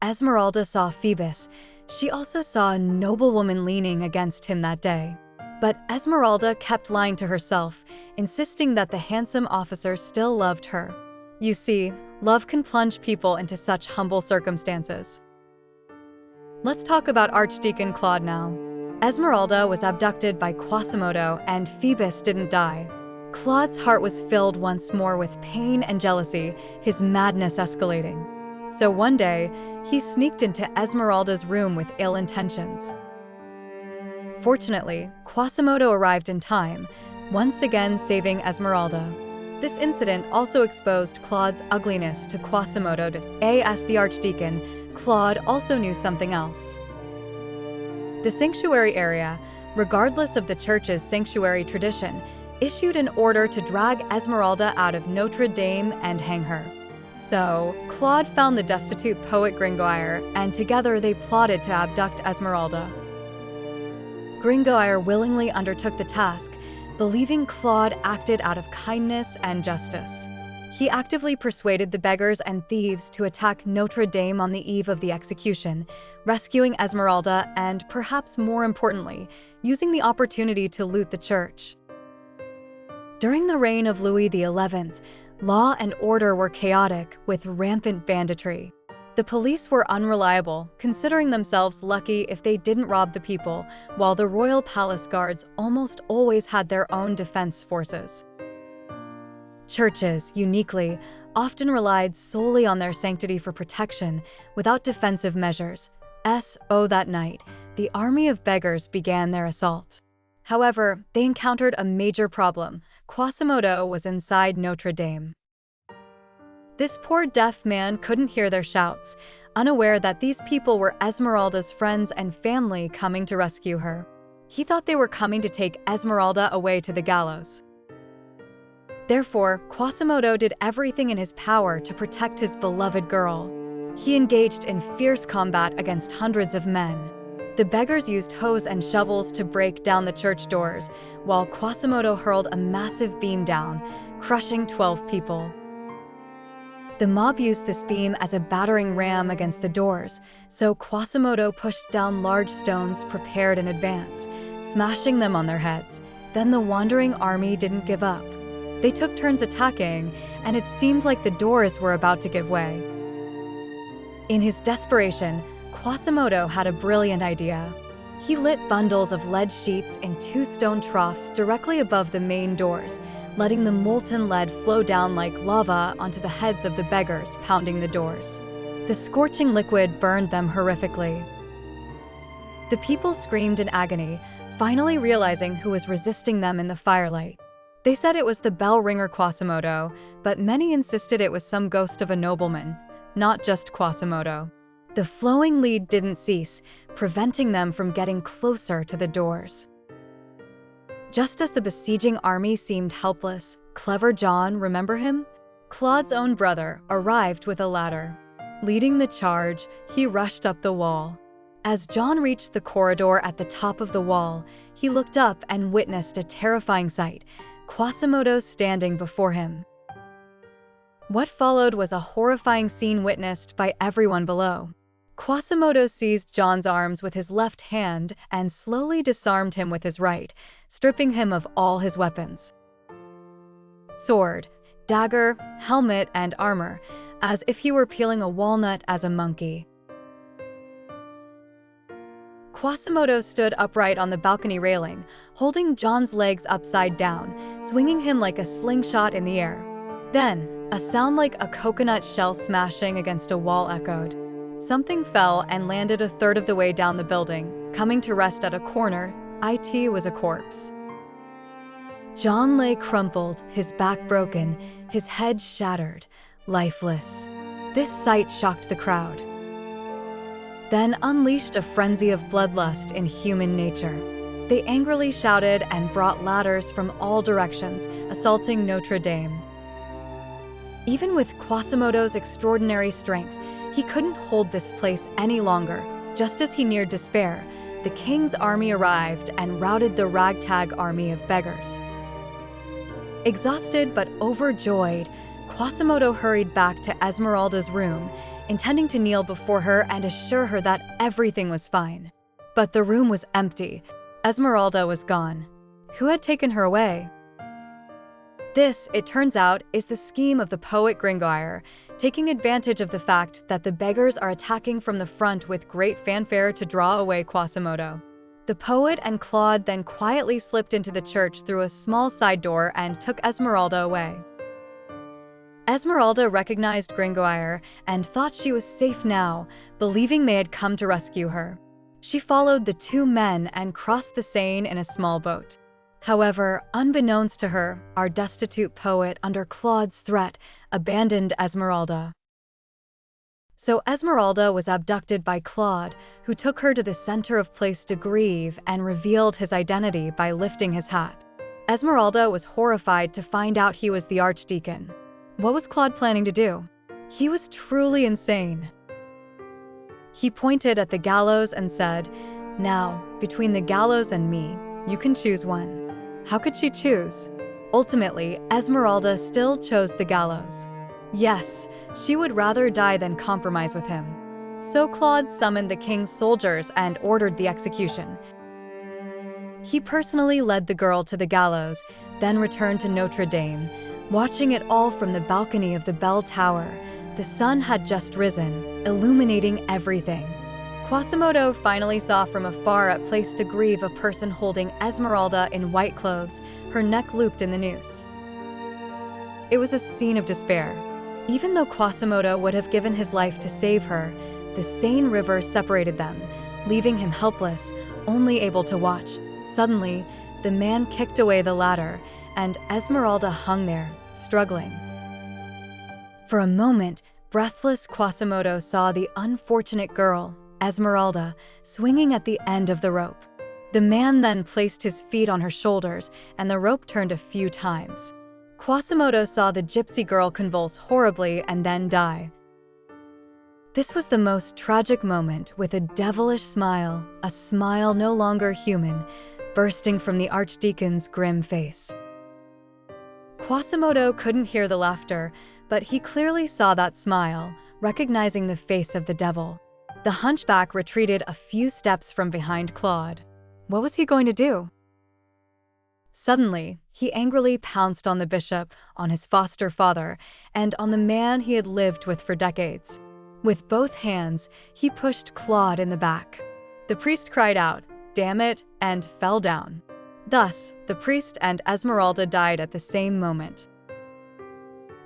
Esmeralda saw Phoebus, she also saw a noblewoman leaning against him that day. But Esmeralda kept lying to herself, insisting that the handsome officer still loved her. You see, love can plunge people into such humble circumstances. Let's talk about Archdeacon Claude now. Esmeralda was abducted by Quasimodo and Phoebus didn't die. Claude's heart was filled once more with pain and jealousy, his madness escalating. So one day, he sneaked into Esmeralda's room with ill intentions. Fortunately, Quasimodo arrived in time, once again saving Esmeralda. This incident also exposed Claude's ugliness to Quasimodo. As the Archdeacon, Claude also knew something else. The sanctuary area, regardless of the church's sanctuary tradition, issued an order to drag Esmeralda out of Notre-Dame and hang her. So, Claude found the destitute poet Gringoire, and together they plotted to abduct Esmeralda. Gringoire willingly undertook the task, believing Claude acted out of kindness and justice. He actively persuaded the beggars and thieves to attack Notre-Dame on the eve of the execution, rescuing Esmeralda and, perhaps more importantly, using the opportunity to loot the church. During the reign of Louis XI, law and order were chaotic, with rampant banditry. The police were unreliable, considering themselves lucky if they didn't rob the people, while the royal palace guards almost always had their own defense forces. Churches, uniquely, often relied solely on their sanctity for protection, without defensive measures. That night, the army of beggars began their assault. However, they encountered a major problem. Quasimodo was inside Notre-Dame. This poor deaf man couldn't hear their shouts, unaware that these people were Esmeralda's friends and family coming to rescue her. He thought they were coming to take Esmeralda away to the gallows. Therefore, Quasimodo did everything in his power to protect his beloved girl. He engaged in fierce combat against hundreds of men. The beggars used hoes and shovels to break down the church doors, while Quasimodo hurled a massive beam down, crushing 12 people. The mob used this beam as a battering ram against the doors, so Quasimodo pushed down large stones prepared in advance, smashing them on their heads. Then the wandering army didn't give up. They took turns attacking, and it seemed like the doors were about to give way. In his desperation, Quasimodo had a brilliant idea. He lit bundles of lead sheets in 2 stone troughs directly above the main doors, letting the molten lead flow down like lava onto the heads of the beggars pounding the doors. The scorching liquid burned them horrifically. The people screamed in agony, finally realizing who was resisting them in the firelight. They said it was the bell ringer Quasimodo, but many insisted it was some ghost of a nobleman, not just Quasimodo. The flowing lead didn't cease, preventing them from getting closer to the doors. Just as the besieging army seemed helpless, clever John, remember him? Claude's own brother, arrived with a ladder. Leading the charge, he rushed up the wall. As John reached the corridor at the top of the wall, he looked up and witnessed a terrifying sight: Quasimodo standing before him. What followed was a horrifying scene witnessed by everyone below. Quasimodo seized John's arms with his left hand and slowly disarmed him with his right, stripping him of all his weapons. Sword, dagger, helmet, and armor, as if he were peeling a walnut as a monkey. Quasimodo stood upright on the balcony railing, holding John's legs upside down, swinging him like a slingshot in the air. Then, a sound like a coconut shell smashing against a wall echoed. Something fell and landed a third of the way down the building, coming to rest at a corner. It was a corpse. John lay crumpled, his back broken, his head shattered, lifeless. This sight shocked the crowd, then unleashed a frenzy of bloodlust in human nature. They angrily shouted and brought ladders from all directions, assaulting Notre-Dame. Even with Quasimodo's extraordinary strength, he couldn't hold this place any longer. Just as he neared despair, the king's army arrived and routed the ragtag army of beggars. Exhausted but overjoyed, Quasimodo hurried back to Esmeralda's room, intending to kneel before her and assure her that everything was fine. But the room was empty. Esmeralda was gone. Who had taken her away? This, it turns out, is the scheme of the poet Gringoire, taking advantage of the fact that the beggars are attacking from the front with great fanfare to draw away Quasimodo. The poet and Claude then quietly slipped into the church through a small side door and took Esmeralda away. Esmeralda recognized Gringoire and thought she was safe now, believing they had come to rescue her. She followed the two men and crossed the Seine in a small boat. However, unbeknownst to her, our destitute poet, under Claude's threat, abandoned Esmeralda. So Esmeralda was abducted by Claude, who took her to the center of Place de Grève and revealed his identity by lifting his hat. Esmeralda was horrified to find out he was the Archdeacon. What was Claude planning to do? He was truly insane. He pointed at the gallows and said, "Now, between the gallows and me, you can choose one." How could she choose? Ultimately, Esmeralda still chose the gallows. Yes, she would rather die than compromise with him. So Claude summoned the king's soldiers and ordered the execution. He personally led the girl to the gallows, then returned to Notre-Dame, watching it all from the balcony of the bell tower. The sun had just risen, illuminating everything. Quasimodo finally saw from afar at Place de Grève a person holding Esmeralda in white clothes, her neck looped in the noose. It was a scene of despair. Even though Quasimodo would have given his life to save her, the Seine River separated them, leaving him helpless, only able to watch. Suddenly, the man kicked away the ladder, and Esmeralda hung there, struggling. For a moment, breathless Quasimodo saw the unfortunate girl, Esmeralda, swinging at the end of the rope. The man then placed his feet on her shoulders, and the rope turned a few times. Quasimodo saw the gypsy girl convulse horribly and then die. This was the most tragic moment, with a devilish smile, a smile no longer human, bursting from the Archdeacon's grim face. Quasimodo couldn't hear the laughter, but he clearly saw that smile, recognizing the face of the devil. The hunchback retreated a few steps from behind Claude. What was he going to do? Suddenly, he angrily pounced on the bishop, on his foster father, and on the man he had lived with for decades. With both hands, he pushed Claude in the back. The priest cried out, "Damn it," and fell down. Thus, the priest and Esmeralda died at the same moment.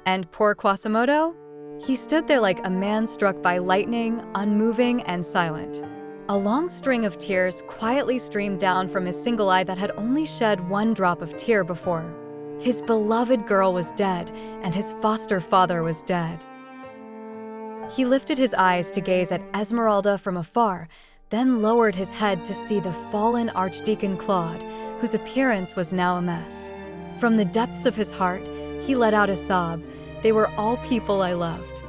And poor Quasimodo? He stood there like a man struck by lightning, unmoving and silent. A long string of tears quietly streamed down from his single eye that had only shed one drop of tear before. His beloved girl was dead, and his foster father was dead. He lifted his eyes to gaze at Esmeralda from afar, then lowered his head to see the fallen Archdeacon Claude, whose appearance was now a mess. From the depths of his heart, he let out a sob. They were all people I loved.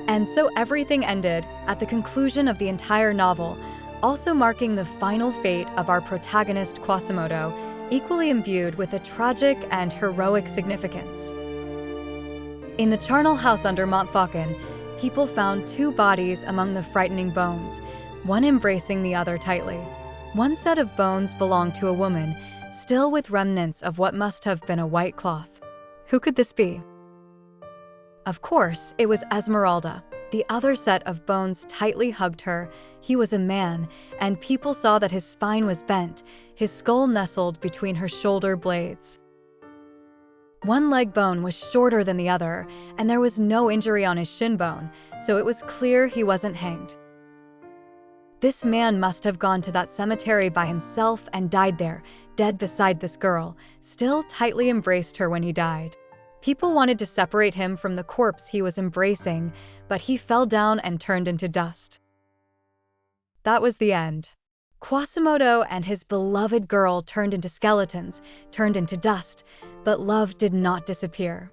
And so everything ended at the conclusion of the entire novel, also marking the final fate of our protagonist Quasimodo, equally imbued with a tragic and heroic significance. In the charnel house under Montfaucon, people found two bodies among the frightening bones, one embracing the other tightly. One set of bones belonged to a woman, still with remnants of what must have been a white cloth. Who could this be? Of course, it was Esmeralda. The other set of bones tightly hugged her. He was a man, and people saw that his spine was bent, his skull nestled between her shoulder blades. One leg bone was shorter than the other, and there was no injury on his shin bone, so it was clear he wasn't hanged. This man must have gone to that cemetery by himself and died there, dead beside this girl, still tightly embraced her when he died. People wanted to separate him from the corpse he was embracing, but he fell down and turned into dust. That was the end. Quasimodo and his beloved girl turned into skeletons, turned into dust, but love did not disappear.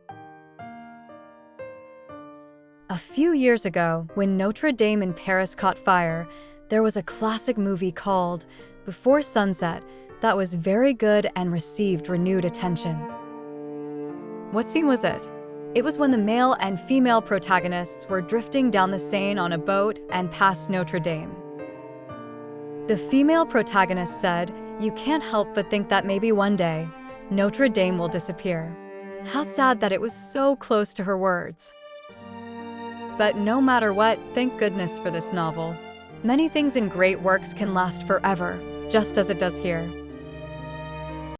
A few years ago, when Notre-Dame in Paris caught fire, there was a classic movie called Before Sunset that was very good and received renewed attention. What scene was it? It was when the male and female protagonists were drifting down the Seine on a boat and past Notre-Dame. The female protagonist said, "You can't help but think that maybe one day, Notre-Dame will disappear." How sad that it was so close to her words. But no matter what, thank goodness for this novel. Many things in great works can last forever, just as it does here.